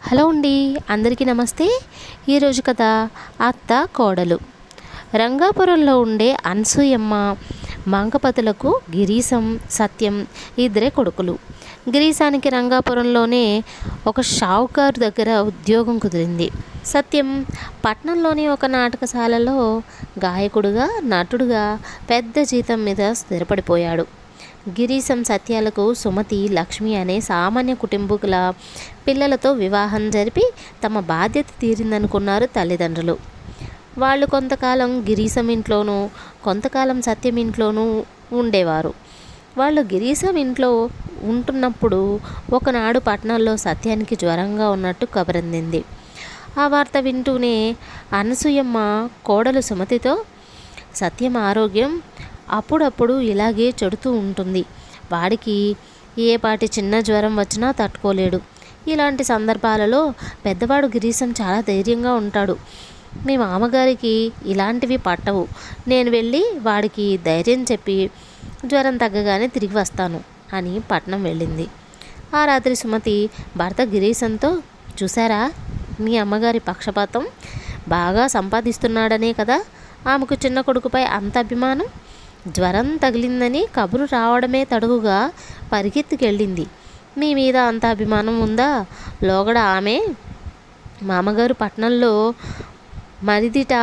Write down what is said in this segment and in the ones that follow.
Hello అండి, అందరికీ నమస్తే. ఈరోజు కథ అత్త కోడలు. రంగాపురంలో ఉండే అనసూయమ్మ మంగపతులకు గిరీశం, సత్యం ఇద్దరే కొడుకులు. గిరీశానికి రంగాపురంలోనే ఒక షావుకారు దగ్గర ఉద్యోగం కుదిరింది. సత్యం పట్నంలోని ఒక నాటకశాలలో గాయకుడుగా, నటుడుగా పెద్ద జీతం మీద స్థిరపడిపోయాడు. గిరీశం, సత్యాలకు సుమతి, లక్ష్మి అనే సామాన్య కుటుంబకుల పిల్లలతో వివాహం జరిపి తమ బాధ్యత తీరిందనుకున్నారు తల్లిదండ్రులు. వాళ్ళు కొంతకాలం గిరీశం ఇంట్లోనూ, కొంతకాలం సత్యం ఇంట్లోనూ ఉండేవారు. వాళ్ళు గిరీశం ఇంట్లో ఉంటున్నప్పుడు ఒకనాడు పట్టణంలో సత్యానికి జ్వరంగా ఉన్నట్టు కబరందింది. ఆ వార్త వింటూనే అనసూయమ్మ కోడలు సుమతితో, సత్యం ఆరోగ్యం అప్పుడప్పుడు ఇలాగే చెడుతూ ఉంటుంది. వాడికి ఏపాటి చిన్న జ్వరం వచ్చినా తట్టుకోలేడు. ఇలాంటి సందర్భాలలో పెద్దవాడు గిరీశం చాలా ధైర్యంగా ఉంటాడు. మీ మామగారికి ఇలాంటివి పట్టవు. నేను వెళ్ళి వాడికి ధైర్యం చెప్పి జ్వరం తగ్గగానే తిరిగి వస్తాను అని పట్నం వెళ్ళింది. ఆ రాత్రి సుమతి భర్త గిరీశంతో, చూసారా, మీ అమ్మగారి పక్షపాతం, బాగా సంపాదిస్తున్నాడనే కదా ఆమెకు చిన్న కొడుకుపై అంత అభిమానం. జ్వరం తగిలిందని కబురు రావడమే తడువుగా పరిగెత్తుకెళ్ళింది. మీ మీద అంత అభిమానం ఉందా? లోగడ ఆమె మామగారు పట్నంలో మరిదిట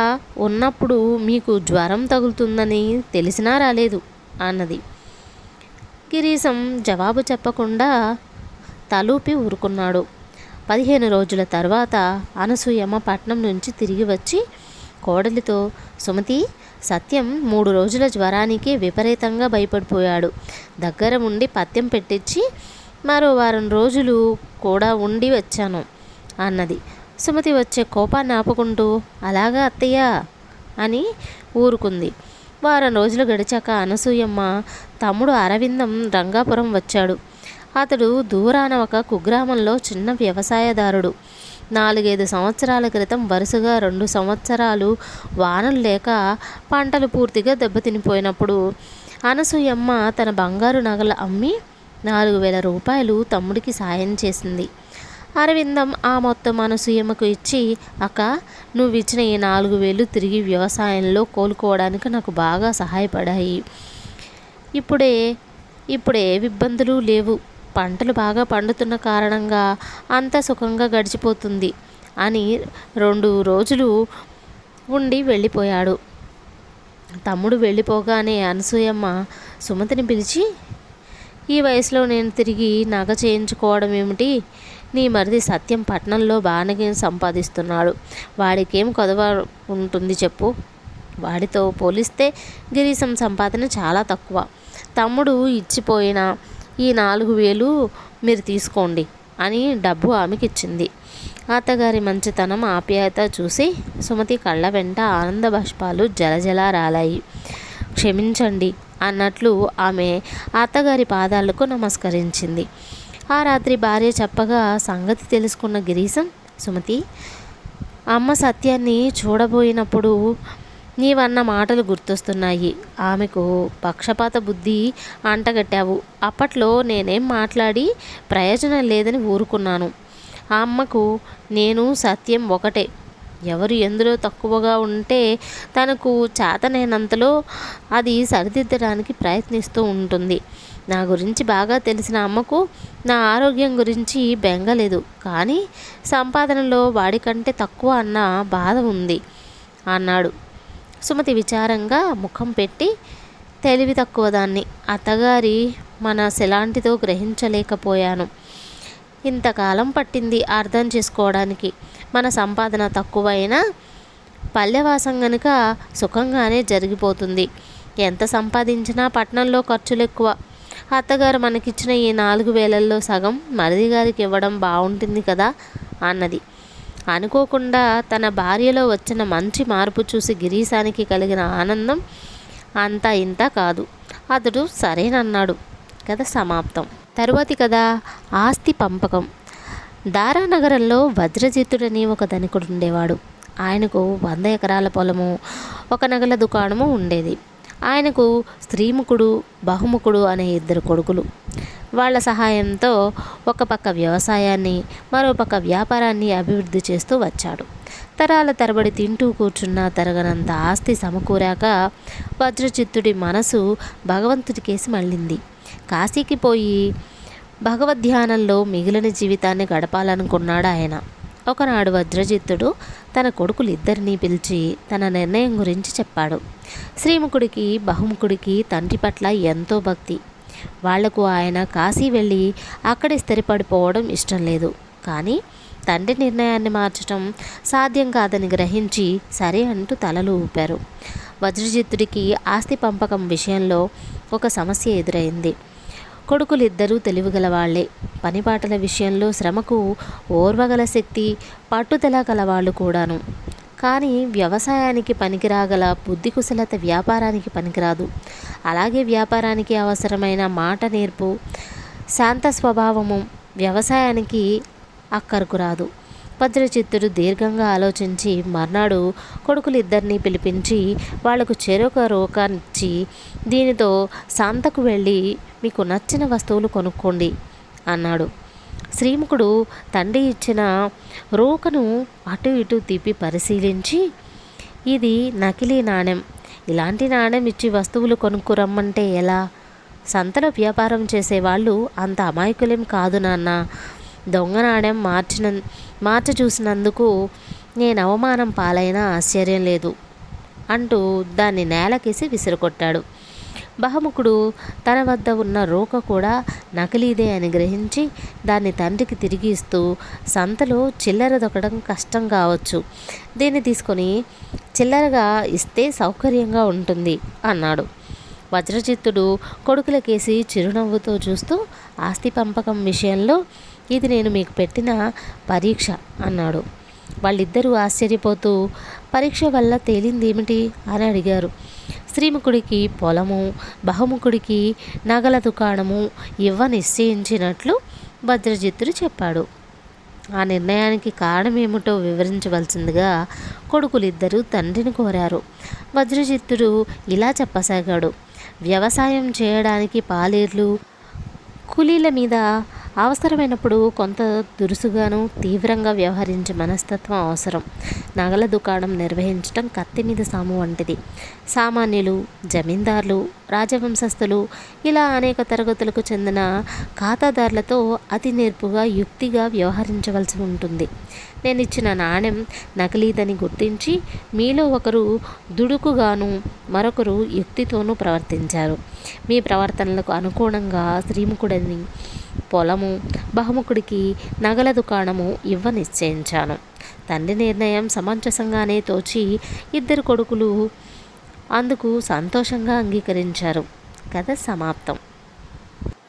ఉన్నప్పుడు మీకు జ్వరం తగులుతుందని తెలిసినా రాలేదు అన్నది. గిరీశం జవాబు చెప్పకుండా తలూపి ఊరుకున్నాడు. 15 రోజుల తర్వాత అనసూయమ్మ పట్నం నుంచి తిరిగి వచ్చి కోడలితో, సుమతి, సత్యం 3 రోజుల జ్వరానికి విపరీతంగా భయపడిపోయాడు. దగ్గర ఉండి పథ్యం పెట్టించి మరో వారం రోజులు కూడా ఉండి వచ్చాను అన్నది. సుమతి వచ్చే కోపాన్ని ఆపుకుంటూ, అలాగా అత్తయ్య అని ఊరుకుంది. వారం రోజులు గడిచాక అనసూయమ్మ తమ్ముడు అరవిందం రంగాపురం వచ్చాడు. అతడు దూరాన ఒక కుగ్రామంలో చిన్న వ్యవసాయదారుడు. 4-5 సంవత్సరాల క్రితం వరుసగా 2 సంవత్సరాలు వానలు లేక పంటలు పూర్తిగా దెబ్బతినిపోయినప్పుడు అనసూయమ్మ తన బంగారు నగలు అమ్మి 4,000 రూపాయలు తమ్ముడికి సాయం చేసింది. అరవిందం ఆ మొత్తం అనసూయమ్మకు ఇచ్చి, అక్క, నువ్వు ఇచ్చిన ఈ 4,000 తిరిగి వ్యవసాయంలో కోలుకోవడానికి నాకు బాగా సహాయపడాయి. ఇప్పుడే ఏ ఇబ్బందులు లేవు. పంటలు బాగా పండుతున్న కారణంగా అంతా సుఖంగా గడిచిపోతుంది అని 2 రోజులు ఉండి వెళ్ళిపోయాడు. తమ్ముడు వెళ్ళిపోగానే అనసూయమ్మ సుమతిని పిలిచి, ఈ వయసులో నేను తిరిగి నగ చేయించుకోవడం ఏమిటి? నీ మరిది సత్యం పట్నంలో బాగానే సంపాదిస్తున్నాడు. వాడికేం కొదవ ఉంటుంది చెప్పు? వాడితో పోలిస్తే గిరీశం సంపాదన చాలా తక్కువ. తమ్ముడు ఇచ్చిపోయిన ఈ 4,000 మీరు తీసుకోండి అని డబ్బు ఆమెకిచ్చింది. అత్తగారి మంచితనం, ఆప్యాయత చూసి సుమతి కళ్ళ వెంట ఆనంద బాష్పాలు జలజల రాలాయి. క్షమించండి అన్నట్లు ఆమె అత్తగారి పాదాలకు నమస్కరించింది. ఆ రాత్రి భార్య చెప్పగా సంగతి తెలుసుకున్న గిరీశం, సుమతి, అమ్మ సత్యాన్ని చూడబోయినప్పుడు నీవన్న మాటలు గుర్తొస్తున్నాయి. ఆమెకు పక్షపాత బుద్ధి అంటగట్టావు. అప్పట్లో నేనేం మాట్లాడి ప్రయోజనం లేదని ఊరుకున్నాను. ఆ అమ్మకు నేను సత్యం ఒకటే. ఎవరు ఎందులో తక్కువగా ఉంటే తనకు చేతనైనంతలో అది సరిదిద్దడానికి ప్రయత్నిస్తూ ఉంటుంది. నా గురించి బాగా తెలిసిన అమ్మకు నా ఆరోగ్యం గురించి బెంగలేదు. కానీ సంపాదనలో వాడికంటే తక్కువ అన్న బాధ ఉంది అన్నాడు. సుమతి విచారంగా ముఖం పెట్టి, తెలివి తక్కువ దాన్ని, అత్తగారి మనసెలాంటిదో గ్రహించలేకపోయాను. ఇంతకాలం పట్టింది అర్థం చేసుకోవడానికి. మన సంపాదన తక్కువైనా పల్లెవాసం గనుక సుఖంగానే జరిగిపోతుంది. ఎంత సంపాదించినా పట్నంలో ఖర్చులు ఎక్కువ. అత్తగారు మనకిచ్చిన ఈ 4,000లో సగం మరిది గారికి ఇవ్వడం బాగుంటుంది కదా అన్నది. అనుకోకుండా తన భార్యలో వచ్చిన మంచి మార్పు చూసి గిరీశానికి కలిగిన ఆనందం అంతా ఇంత కాదు. అతడు సరేనన్నాడు. కథ సమాప్తం. తరువాతి కథ ఆస్తి పంపకం. దారానగరంలో వజ్రజిత్తుడని ఒక ధనికుడు ఉండేవాడు. ఆయనకు 100 ఎకరాల పొలము, ఒక నగల దుకాణము ఉండేది. ఆయనకు శ్రీముఖుడు, బహుముఖుడు అనే 2 కొడుకులు. వాళ్ళ సహాయంతో ఒక పక్క వ్యవసాయాన్ని మరో పక్క వ్యాపారాన్ని అభివృద్ధి చేస్తూ వచ్చాడు. తరాల తరబడి తింటూ కూర్చున్న తరగనంత ఆస్తి సమకూరాక వజ్రచిత్తుడి మనసు భగవంతుడికేసి మళ్ళింది. కాశీకి పోయి భగవద్ధ్యానంలో మిగిలిన జీవితాన్ని గడపాలనుకున్నాడు ఆయన. ఒకనాడు వజ్రజిత్తుడు తన కొడుకులిద్దరినీ పిలిచి తన నిర్ణయం గురించి చెప్పాడు. శ్రీముఖుడికి బహుముఖుడికి తండ్రి పట్ల ఎంతో భక్తి. వాళ్లకు ఆయన కాశీ వెళ్ళి అక్కడే స్థిరపడిపోవడం ఇష్టం లేదు. కానీ తండ్రి నిర్ణయాన్ని మార్చడం సాధ్యం కాదని గ్రహించి సరే అంటూ తలలు ఊపారు. వజ్రజిత్తుడికి ఆస్తి పంపకం విషయంలో ఒక సమస్య ఎదురైంది. కొడుకులిద్దరూ తెలివిగల వాళ్లే. పనిపాటల విషయంలో శ్రమకు ఓర్వగల శక్తి, పట్టుదల కలవాళ్ళు కూడాను. కానీ వ్యవసాయానికి పనికిరాగల బుద్ధి కుశలత వ్యాపారానికి పనికిరాదు. అలాగే వ్యాపారానికి అవసరమైన మాట నేర్పు, శాంత స్వభావము వ్యవసాయానికి అక్కరకు రాదు. వజ్రచిత్తుడు దీర్ఘంగా ఆలోచించి మర్నాడు కొడుకులిద్దరినీ పిలిపించి వాళ్లకు చెరొక రోకానిచ్చి, దీనితో శాంతకు వెళ్ళి మీకు నచ్చిన వస్తువులు కొనుక్కోండి అన్నాడు. శ్రీముఖుడు తండ్రి ఇచ్చిన రోకను అటు ఇటు తిప్పి పరిశీలించి, ఇది నకిలీ నాణెం, ఇలాంటి నాణెం ఇచ్చి వస్తువులు కొనుక్కురమ్మంటే ఎలా? సంతలో వ్యాపారం చేసేవాళ్ళు అంత అమాయకులేం కాదు నాన్న. దొంగ నాణెం మార్చ చూసినందుకు నేను అవమానం పాలైనా ఆశ్చర్యం లేదు అంటూ దాన్ని నేలకేసి విసిరికొట్టాడు. బహముఖుడు తన వద్ద ఉన్న రోక కూడా నకిలీదే అని గ్రహించి దాన్ని తండ్రికి తిరిగి ఇస్తూ, సంతలో చిల్లర దొక్కడం కష్టం కావచ్చు, దీన్ని తీసుకొని చిల్లరగా ఇస్తే సౌకర్యంగా ఉంటుంది అన్నాడు. వజ్రచిత్తుడు కొడుకులకేసి చిరునవ్వుతో చూస్తూ, ఆస్తి పంపకం విషయంలో ఇది నేను మీకు పెట్టిన పరీక్ష అన్నాడు. వాళ్ళిద్దరూ ఆశ్చర్యపోతూ, పరీక్ష వల్ల తేలిందేమిటి అని అడిగారు. శ్రీముఖుడికి పొలము, బహుముఖుడికి నగల దుకాణము నిశ్చయించినట్లు వజ్రజిత్తుడు చెప్పాడు. ఆ నిర్ణయానికి కారణమేమిటో వివరించవలసిందిగా కొడుకులిద్దరూ తండ్రిని కోరారు. వజ్రజిత్తుడు ఇలా చెప్పసాగాడు. వ్యవసాయం చేయడానికి పాలేర్లు, కూలీల మీద అవసరమైనప్పుడు కొంత దురుసుగాను తీవ్రంగా వ్యవహరించే మనస్తత్వం అవసరం. నగల దుకాణం నిర్వహించడం కత్తి మీద సాము వంటిది. సామాన్యులు, జమీందారులు, రాజవంశస్థులు ఇలా అనేక తరగతులకు చెందిన ఖాతాదారులతో అతి నేర్పుగా యుక్తిగా వ్యవహరించవలసి ఉంటుంది. నేను ఇచ్చిన నాణెం నకిలీదని గుర్తించి మీలో ఒకరు దుడుకుగాను మరొకరు యుక్తితోనూ ప్రవర్తించారు. మీ ప్రవర్తనలకు అనుగుణంగా శ్రీముఖుడిని పొలము, బహుముఖుడికి నగల దుకాణము నిశ్చయించాను. తండ్రి నిర్ణయం సమంజసంగానే తోచి ఇద్దరు కొడుకులు అందుకు సంతోషంగా అంగీకరించారు. కథ సమాప్తం.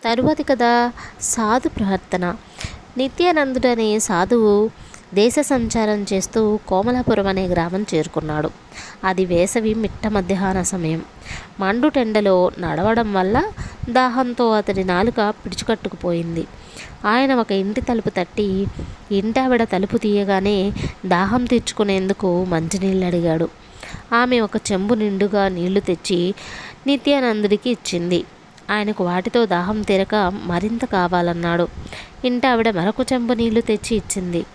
తరువాతి కథ సాధు ప్రవర్తన. నిత్యానందుడనే సాధువు దేశ సంచారం చేస్తూ కోమలాపురం అనే గ్రామం చేరుకున్నాడు. అది వేసవి మిట్ట మధ్యాహ్న సమయం. మండుటెండలో నడవడం వల్ల దాహంతో అతడి నాలుక పిడుచుకట్టుకుపోయింది. ఆయన ఒక ఇంటి తలుపు తట్టి ఇంటావిడ తలుపు తీయగానే దాహం తీర్చుకునేందుకు మంచినీళ్ళు అడిగాడు. ఆమె ఒక చెంబు నిండుగా నీళ్లు తెచ్చి నిత్యానందుడికి ఇచ్చింది. ఆయనకు వాటితో దాహం తీరక మరింత కావాలన్నాడు. ఇంటావిడ మరొక చెంబు నీళ్లు తెచ్చి ఇచ్చింది.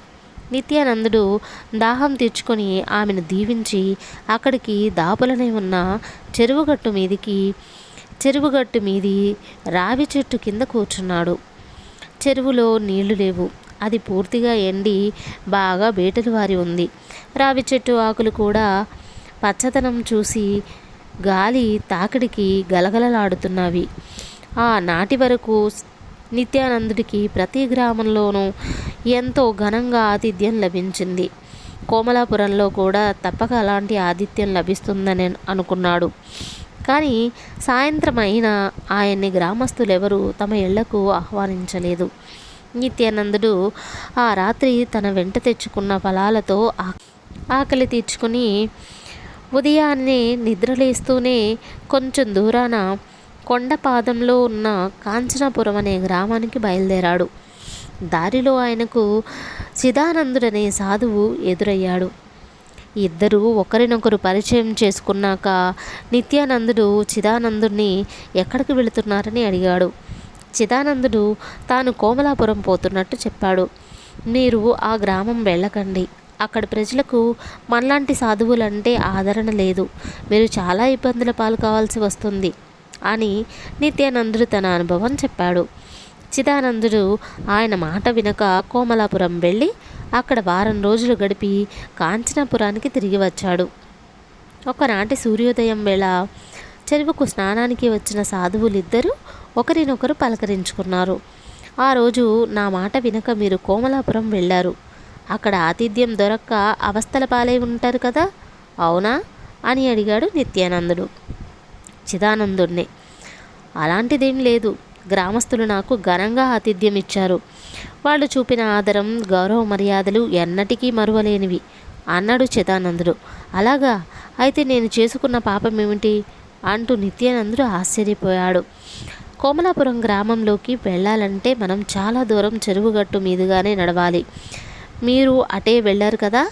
నిత్యానందుడు దాహం తీర్చుకొని ఆమెను దీవించి అక్కడికి దాపులనే ఉన్న చెరువుగట్టు మీది రావి చెట్టు కింద కూర్చున్నాడు. చెరువులో నీళ్లు లేవు. అది పూర్తిగా ఎండి బాగా బేటలు వారి ఉంది. రావి చెట్టు ఆకులు కూడా పచ్చదనం చూసి గాలి తాకిడికి గలగలలాడుతున్నవి. ఆ నాటి వరకు నిత్యానందుడికి ప్రతి గ్రామంలోనూ ఎంతో ఘనంగా ఆతిథ్యం లభించింది. కోమలాపురంలో కూడా తప్పక అలాంటి ఆతిథ్యం లభిస్తుందని అనుకున్నాడు. కానీ సాయంత్రం అయినా ఆయన్ని గ్రామస్తులెవరూ తమ ఇళ్లకు ఆహ్వానించలేదు. నిత్యానందుడు ఆ రాత్రి తన వెంట తెచ్చుకున్న ఫలాలతో ఆకలి తీర్చుకుని ఉదయాన్నే నిద్రలేస్తూనే కొంచెం దూరాన కొండపాదంలో ఉన్న కాంచనాపురం అనే గ్రామానికి బయలుదేరాడు. దారిలో ఆయనకు చిదానందుడనే సాధువు ఎదురయ్యాడు. ఇద్దరూ ఒకరినొకరు పరిచయం చేసుకున్నాక నిత్యానందుడు చిదానందుడిని ఎక్కడికి వెళుతున్నారని అడిగాడు. చిదానందుడు తాను కోమలాపురం పోతున్నట్టు చెప్పాడు. మీరు ఆ గ్రామం వెళ్ళకండి. అక్కడ ప్రజలకు మనలాంటి సాధువులంటే ఆదరణ లేదు. మీరు చాలా ఇబ్బందుల పాలు కావాల్సి వస్తుంది అని నిత్యానందుడు తన అనుభవం చెప్పాడు. చిదానందుడు ఆయన మాట వినక కోమలాపురం వెళ్ళి అక్కడ వారం రోజులు గడిపి కాంచనాపురానికి తిరిగి వచ్చాడు. ఒకనాటి సూర్యోదయం వేళ చెరువుకు స్నానానికి వచ్చిన సాధువులిద్దరూ ఒకరినొకరు పలకరించుకున్నారు. ఆ రోజు నా మాట వినక మీరు కోమలాపురం వెళ్ళారు. అక్కడ ఆతిథ్యం దొరక్క అవస్థల పాలై ఉంటారు కదా, అవునా అని అడిగాడు నిత్యానందుడు చిదానందుడిని. అలాంటిదేం లేదు. గ్రామస్తులు నాకు ఘనంగా ఆతిథ్యం ఇచ్చారు. వాళ్ళు చూపిన ఆదరం, గౌరవ మర్యాదలు ఎన్నటికీ మరువలేనివి అన్నాడు చిదానందుడు. అలాగా, అయితే నేను చేసుకున్న పాపం ఏమిటి అంటూ నిత్యానందుడు ఆశ్చర్యపోయాడు. కోమలాపురం గ్రామంలోకి వెళ్ళాలంటే మనం చాలా దూరం చెరువుగట్టు మీదుగానే నడవాలి. మీరు అటే వెళ్ళారు కదా,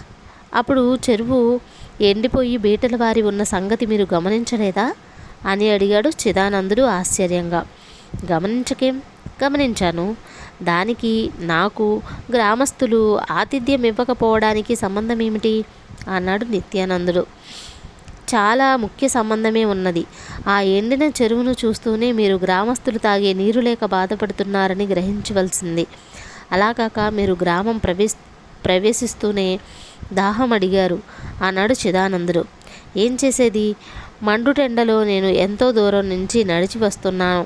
అప్పుడు చెరువు ఎండిపోయి బీటల వారి ఉన్న సంగతి మీరు గమనించలేదా అని అడిగాడు చిదానందుడు ఆశ్చర్యంగా. గమనించకేం, గమనించాను. దానికి నాకు గ్రామస్తులు ఆతిథ్యం ఇవ్వకపోవడానికి సంబంధం ఏమిటి అన్నాడు నిత్యానందుడు. చాలా ముఖ్య సంబంధమే ఉన్నది. ఆ ఎండిన చెరువును చూస్తూనే మీరు గ్రామస్తులు తాగే నీరు లేక బాధపడుతున్నారని గ్రహించవలసింది. అలా కాక మీరు గ్రామం ప్రవేశిస్తూనే దాహం అడిగారు అన్నాడు చిదానందుడు. ఏం చేసేది, మండుటెండలో నేను ఎంతో దూరం నుంచి నడిచి వస్తున్నాను.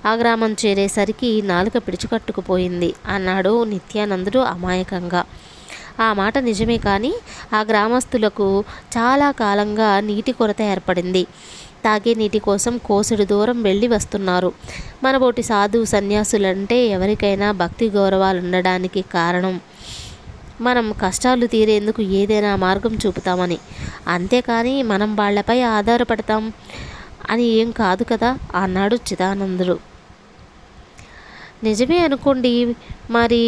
ఆ గ్రామం చేరేసరికి నాలుక పిడుచుకట్టుకుపోయింది అన్నాడు నిత్యానందుడు అమాయకంగా. ఆ మాట నిజమే, కానీ ఆ గ్రామస్తులకు చాలా కాలంగా నీటి కొరత ఏర్పడింది. తాగే నీటి కోసం కోసెడు దూరం వెళ్ళి వస్తున్నారు. మనబోటి సాధు సన్యాసులంటే ఎవరికైనా భక్తి గౌరవాలు ఉండడానికి కారణం మనం కష్టాలు తీరేందుకు ఏదైనా మార్గం చూపుతామని, అంతేకాని మనం వాళ్లపై ఆధారపడతాం అని ఏం కాదు కదా అన్నాడు చిదానందుడు. నిజమే అనుకోండి, మరి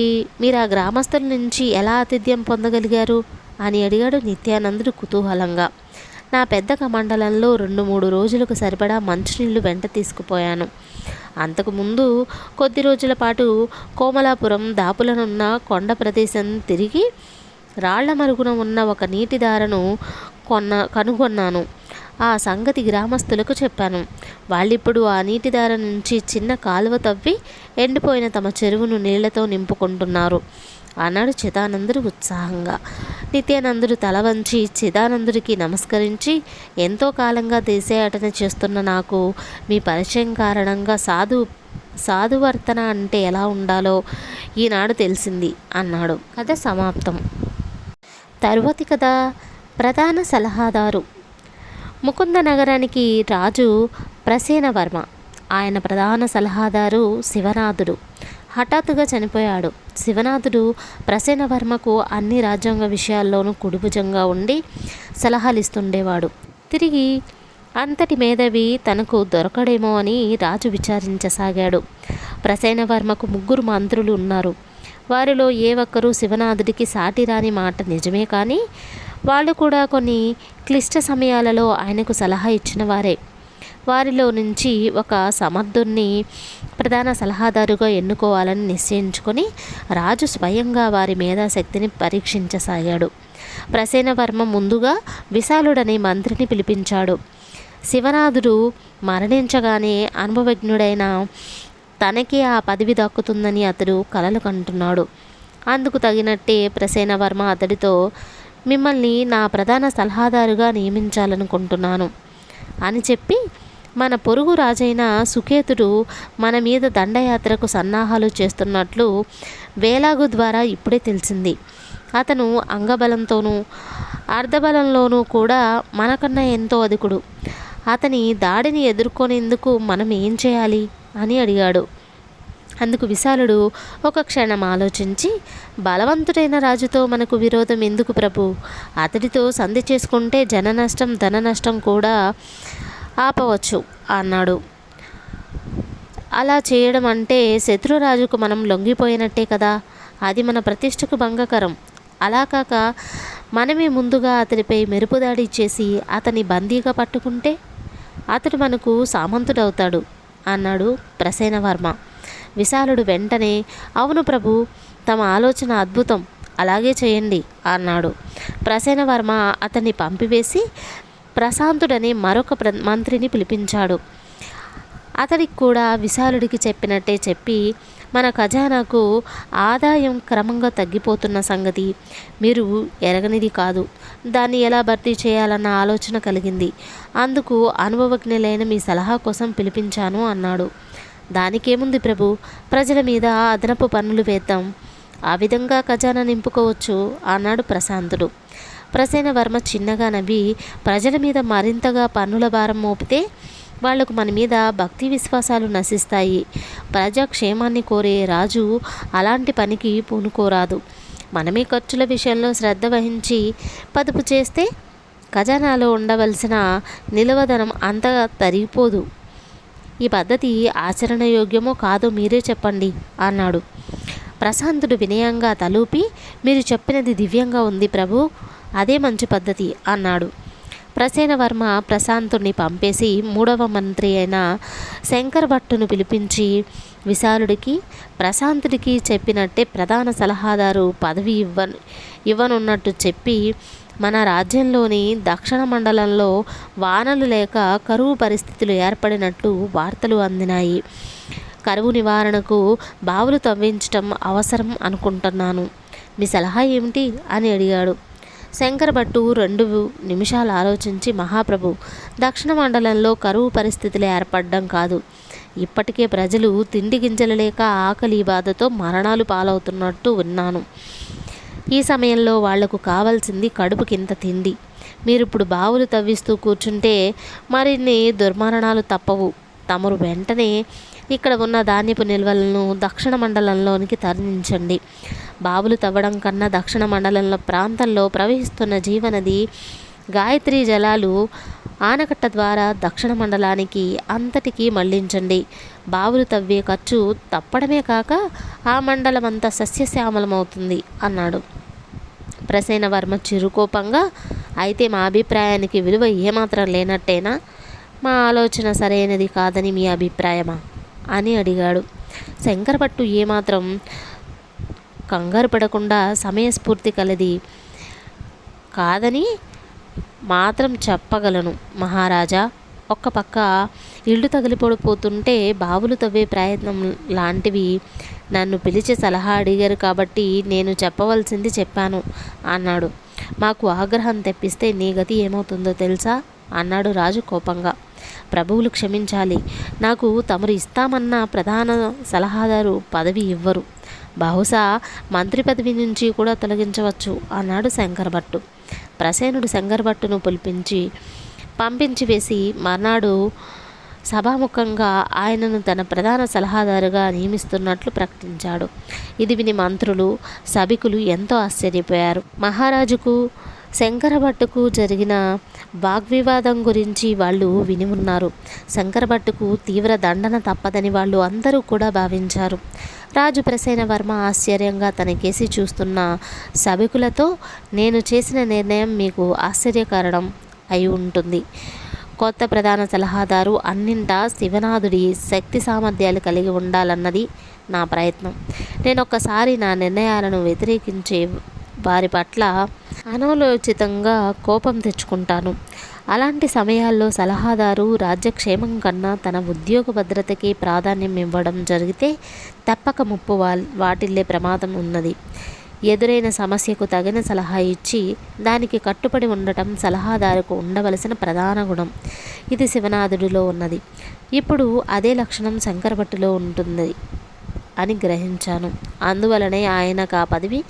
మీరు ఆ గ్రామస్తుల నుంచి ఎలా ఆతిథ్యం పొందగలిగారు అని అడిగాడు నిత్యానందుడు కుతూహలంగా. నా పెద్ద కమండలంలో 2-3 రోజులకు సరిపడా మంచినీళ్లు వెంట తీసుకుపోయాను. అంతకుముందు కొద్ది రోజుల పాటు కోమలాపురం దాపులనున్న కొండ ప్రదేశం తిరిగి రాళ్ల మరుగున ఉన్న ఒక నీటిదారను కనుగొన్నాను. ఆ సంగతి గ్రామస్తులకు చెప్పాను. వాళ్ళిప్పుడు ఆ నీటిదార నుంచి చిన్న కాలువ తవ్వి ఎండిపోయిన తమ చెరువును నీళ్లతో నింపుకుంటున్నారు అన్నాడు చిదానందుడు ఉత్సాహంగా. నిత్యానందుడు తల వంచి చిదానందుడికి నమస్కరించి, ఎంతో కాలంగా దేశయాటన చేస్తున్న నాకు మీ పరిచయం కారణంగా సాధువర్తన అంటే ఎలా ఉండాలో ఈనాడు తెలిసింది అన్నాడు. కథ సమాప్తం. తరువాతి కథ ప్రధాన సలహాదారు. ముకుంద నగరానికి రాజు ప్రసేనవర్మ. ఆయన ప్రధాన సలహాదారు శివనాథుడు హఠాత్తుగా చనిపోయాడు. శివనాథుడు ప్రసేనవర్మకు అన్ని రాజ్యాంగ విషయాల్లోనూ కుడిభుజంగా ఉండి సలహాలిస్తుండేవాడు. తిరిగి అంతటి మేధావి తనకు దొరకడేమో అని రాజు విచారించసాగాడు. ప్రసేనవర్మకు 3 మంత్రులు ఉన్నారు. వారిలో ఏ ఒక్కరూ శివనాథుడికి సాటి రాని మాట నిజమే, కానీ వాళ్ళు కూడా కొన్ని క్లిష్ట సమయాలలో ఆయనకు సలహా ఇచ్చిన వారే. వారిలో నుంచి ఒక సమర్థుణ్ణి ప్రధాన సలహాదారుగా ఎన్నుకోవాలని నిశ్చయించుకొని రాజు స్వయంగా వారి మేధాశక్తిని పరీక్షించసాగాడు. ప్రసేనవర్మ ముందుగా విశాలుడనే మంత్రిని పిలిపించాడు. శివనాథుడు మరణించగానే అనుభవజ్ఞుడైన తనకి ఆ పదవి దక్కుతుందని అతడు కలలు కంటున్నాడు. అందుకు తగినట్టే ప్రసేనవర్మ అతడితో, మిమ్మల్ని నా ప్రధాన సలహాదారుగా నియమించాలనుకుంటున్నాను అని చెప్పి, మన పొరుగు రాజైన సుకేతుడు మన మీద దండయాత్రకు సన్నాహాలు చేస్తున్నట్లు వేలాగు ద్వారా ఇప్పుడే తెలిసింది. అతను అంగబలంతోనూ అర్ధబలంలోనూ కూడా మనకన్నా ఎంతో అధికుడు. అతని దాడిని ఎదుర్కొనేందుకు మనం ఏం చేయాలి అని అడిగాడు. అందుకు విశాలుడు ఒక క్షణం ఆలోచించి, బలవంతుడైన రాజుతో మనకు విరోధం ఎందుకు ప్రభు? అతడితో సంధి చేసుకుంటే జన నష్టం ధన నష్టం కూడా ఆపవచ్చు అన్నాడు. అలా చేయడం అంటే శత్రురాజుకు మనం లొంగిపోయినట్టే కదా, అది మన ప్రతిష్టకు భంగకరం. అలా కాక మనమే ముందుగా అతడిపై మెరుపుదాడి చేసి అతని బందీగా పట్టుకుంటే అతడు మనకు సామంతుడవుతాడు అన్నాడు ప్రసేనవర్మ. విశాలుడు వెంటనే, అవును ప్రభు, తమ ఆలోచన అద్భుతం, అలాగే చేయండి అన్నాడు. ప్రసేనవర్మ అతన్ని పంపివేసి ప్రశాంతుడనే మరొక మంత్రిని పిలిపించాడు. అతడికి కూడా విశాలుడికి చెప్పినట్టే చెప్పి, మన ఖజానాకు ఆదాయం క్రమంగా తగ్గిపోతున్న సంగతి మీరు ఎరగనిది కాదు. దాన్ని ఎలా భర్తీ చేయాలన్న ఆలోచన కలిగింది. అందుకు అనుభవజ్ఞులైన మీ సలహా కోసం పిలిపించాను అన్నాడు. దానికేముంది ప్రభు, ప్రజల మీద అదనపు పన్నులు వేద్దాం, ఆ విధంగా ఖజానా నింపుకోవచ్చు అన్నాడు ప్రశాంతుడు. ప్రసేనవర్మ చిన్నగా నవ్వి, ప్రజల మీద మరింతగా పన్నుల భారం మోపితే వాళ్లకు మన మీద భక్తి విశ్వాసాలు నశిస్తాయి. ప్రజాక్షేమాన్ని కోరే రాజు అలాంటి పనికి పూనుకోరాదు. మనమే ఖర్చుల విషయంలో శ్రద్ధ వహించి పొదుపు చేస్తే ఖజానాలో ఉండవలసిన నిలవదనం అంతగా తరిగిపోదు. ఈ పద్ధతి ఆచరణయోగ్యమో కాదో మీరే చెప్పండి అన్నాడు. ప్రశాంతుడు వినయంగా తలూపి, మీరు చెప్పినది దివ్యంగా ఉంది ప్రభు, అదే మంచి పద్ధతి అన్నాడు. ప్రసేనవర్మ ప్రశాంతుడిని పంపేసి మూడవ మంత్రి అయిన శంకరభట్టును పిలిపించి విశాలుడికి ప్రశాంతుడికి చెప్పినట్టే ప్రధాన సలహాదారు పదవి ఇవ్వనున్నట్టు చెప్పి, మన రాజ్యంలోని దక్షిణ మండలంలో వానలు లేక కరువు పరిస్థితులు ఏర్పడినట్లు వార్తలు అందినాయి. కరువు నివారణకు బావులు తవ్వించటం అవసరం అనుకుంటున్నాను. మీ సలహా ఏమిటి అని అడిగాడు. శంకరభట్టు 2 నిమిషాలు ఆలోచించి, మహాప్రభు, దక్షిణ మండలంలో కరువు పరిస్థితులు ఏర్పడడం కాదు, ఇప్పటికే ప్రజలు తిండి గింజలు లేక ఆకలి బాధతో మరణాలు పాలవుతున్నట్టు విన్నాను. ఈ సమయంలో వాళ్లకు కావాల్సింది కడుపుకింత తిండి. మీరిప్పుడు బావులు తవ్విస్తూ కూర్చుంటే మరిన్ని దుర్మరణాలు తప్పవు. తమరు వెంటనే ఇక్కడ ఉన్న ధాన్యపు నిల్వలను దక్షిణ మండలంలోనికి తరలించండి. బావులు తవ్వడం కన్నా దక్షిణ మండలంలో ప్రాంతంలో ప్రవహిస్తున్న జీవనది గాయత్రి జలాలు ఆనకట్ట ద్వారా దక్షిణ మండలానికి అంతటికీ మళ్లించండి. బావులు తవ్వే ఖర్చు తప్పడమే కాక ఆ మండలం అంతా సస్యశ్యామలమవుతుంది అన్నాడు. ప్రసేనవర్మ చిరుకోపంగా, అయితే మా అభిప్రాయానికి విలువ ఏమాత్రం లేనట్టేనా? మా ఆలోచన సరైనది కాదని మీ అభిప్రాయమా అని అడిగాడు. శంకరభట్టు ఏమాత్రం కంగారు పడకుండా, సమయస్ఫూర్తి కలది కాదని మాత్రం చెప్పగలను మహారాజా. ఒక్క పక్క ఇళ్ళు తగిలిపడిపోతుంటే బావులు తవ్వే ప్రయత్నం లాంటివి నన్ను పిలిచి సలహా అడిగారు కాబట్టి నేను చెప్పవలసింది చెప్పాను అన్నాడు. మాకు ఆగ్రహం తెప్పిస్తే నీ గతి ఏమవుతుందో తెలుసా అన్నాడు రాజు కోపంగా. ప్రభువులు క్షమించాలి, నాకు తమరు ఇస్తామన్న ప్రధాన సలహాదారు పదవి ఇవ్వరు. బహుశా మంత్రి పదవి నుంచి కూడా తొలగించవచ్చు అన్నాడు శంకరభట్టు. ప్రసేనుడు శంకరభట్టును పంపించి వేసి మర్నాడు సభాముఖంగా ఆయనను తన ప్రధాన సలహాదారుగా నియమిస్తున్నట్లు ప్రకటించాడు. ఇది విని మంత్రులు, సభికులు ఎంతో ఆశ్చర్యపోయారు. మహారాజుకు శంకరభట్టుకు జరిగిన వాగ్వివాదం గురించి వాళ్ళు విని ఉన్నారు. శంకరభట్టుకు తీవ్ర దండన తప్పదని వాళ్ళు అందరూ కూడా భావించారు. రాజు ప్రసేనవర్మ ఆశ్చర్యంగా తనకేసి చూస్తున్న సభికులతో, నేను చేసిన నిర్ణయం మీకు ఆశ్చర్యకారణం అయి ఉంటుంది. కొత్త ప్రధాన సలహాదారు అన్నింటా శివనాథుడి శక్తి సామర్థ్యాలు కలిగి ఉండాలన్నది నా ప్రయత్నం. నేనొక్కసారి నా నిర్ణయాలను వ్యతిరేకించే వారి పట్ల అనాలోచితంగా కోపం తెచ్చుకుంటాను. అలాంటి సమయాల్లో సలహాదారు రాజ్యక్షేమం కన్నా తన ఉద్యోగ భద్రతకి ప్రాధాన్యం ఇవ్వడం జరిగితే తప్పక ముప్పు వాటిల్లే ప్రమాదం ఉన్నది. ఎదురైన సమస్యకు తగిన సలహా ఇచ్చి దానికి కట్టుబడి ఉండటం సలహాదారుకు ఉండవలసిన ప్రధాన గుణం. ఇది శివనాథుడిలో ఉన్నది. ఇప్పుడు అదే లక్షణం శంకరభట్టులో ఉంటుంది అని గ్రహించాను. అందువలనే ఆయనకు ఆ పదవి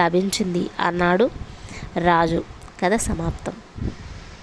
లభించింది అన్నాడు రాజు. కథ సమాప్తం.